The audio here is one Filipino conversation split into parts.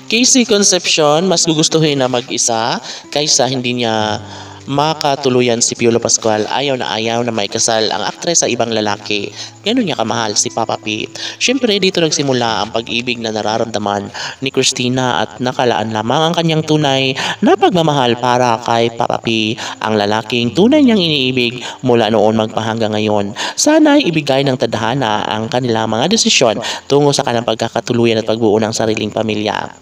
Casey Concepcion, mas gugustuhin na mag-isa kaysa hindi niya makatuluyan si Piolo Pascual. Ayaw na may kasal ang aktres sa ibang lalaki. Ganun niya kamahal si Papa P. Siyempre dito nagsimula ang pag-ibig na nararamdaman ni Christina at nakalaan lamang ang kanyang tunay na pagmamahal para kay Papa P, ang lalaking tunay niyang iniibig mula noon magpahanggang ngayon. Sana'y ibigay ng tadhana ang kanilang mga desisyon tungo sa kanilang pagkakatuluyan at pagbuo ng sariling pamilya.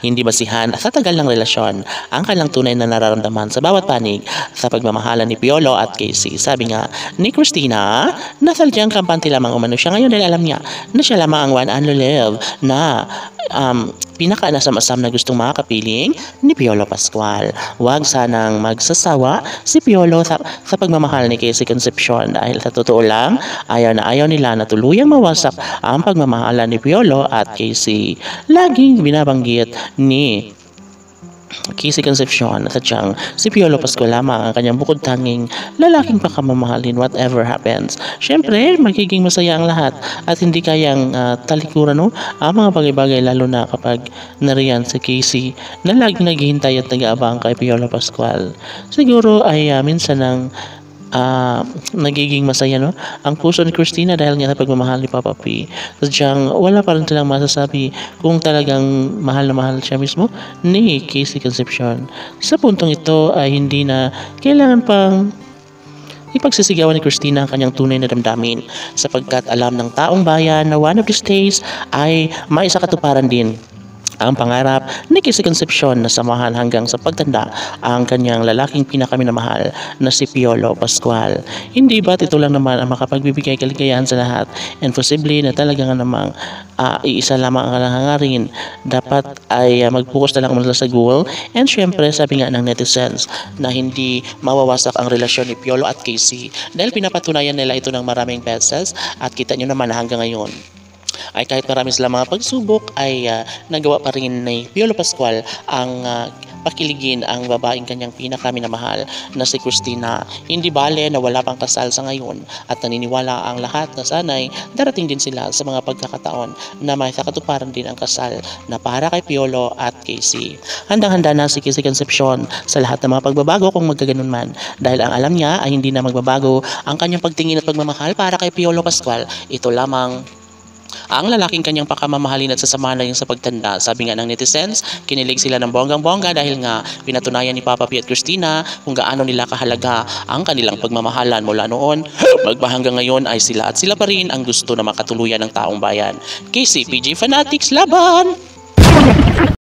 Hindi basihan sa tagal ng relasyon ang kanilang tunay na nararamdaman sa bawat panig sa pagmamahalan ni Piolo at Casey. Sabi nga ni Christina, nasadyang kampante lamang umano siya ngayon dahil alam niya na siya lamang ang one and live na pinaka-nasamasam na gustong makakapiling ni Piolo Pascual. Huwag sanang magsasawa si Piolo sa pagmamahal ni Casey Concepcion dahil sa totoo lang, ayaw na ayaw nila na tuluyang mawasak ang pagmamahalan ni Piolo at Casey. Laging binabanggit ni Casey Concepcion at sadyang si Piolo Pascual lamang ang kanyang bukod tanging lalaking pakamamahalin whatever happens. Siyempre, magiging masaya ang lahat at hindi kayang talikuran ang mga bagay-bagay lalo na kapag nariyan si Casey na laging naghihintay at nag-aabang kay Piolo Pascual. Siguro ay minsan ng nagiging masaya ang puso ni Christina dahil nga sa pagmamahal ni Papa P. Sadyang wala pa rin silang masasabi kung talagang mahal na mahal siya mismo ni Casey Concepcion. Sa puntong ito ay hindi na kailangan pang ipagsisigawan ni Christina ang kanyang tunay na damdamin sapagkat alam ng taong bayan na one of these days ay maisakatuparan din ang pangarap ni Casey Concepcion na samahan hanggang sa pagtanda ang kanyang lalaking pinakaminamahal na si Piolo Pascual. Hindi ba't ito lang naman ang makapagbibigay kaligayahan sa lahat and posible na talaga nga namang iisa lamang ang hangarin. Dapat ay mag-focus na lang mula sa goal and syempre sabi nga ng netizens na hindi mawawasak ang relasyon ni Piolo at Casey dahil pinapatunayan nila ito ng maraming beses at kita nyo naman na hanggang ngayon ay kahit marami silang mga pagsubok ay nagawa pa rin ni Piolo Pascual ang pakiligin ang babaeng kanyang pinakaminamahal na si Christina. Hindi bale na wala pang kasal sa ngayon at naniniwala ang lahat na sana'y darating din sila sa mga pagkakataon na may sakatuparan din ang kasal na para kay Piolo at Casey. Handang-handa na si Casey Concepcion sa lahat ng mga pagbabago kung magkaganon man dahil ang alam niya ay hindi na magbabago ang kanyang pagtingin at pagmamahal para kay Piolo Pascual. Ito lamang ang lalaking kanyang pakamamahalin at sasamahan na sa pagtanda. Sabi nga ng netizens, kinilig sila ng bonggang-bongga dahil nga pinatunayan ni Papa P at Christina kung gaano nila kahalaga ang kanilang pagmamahalan mula noon magpahanggang ngayon ay sila at sila pa rin ang gusto na makatuluyan ng taong bayan. Casey PG Fanatics laban!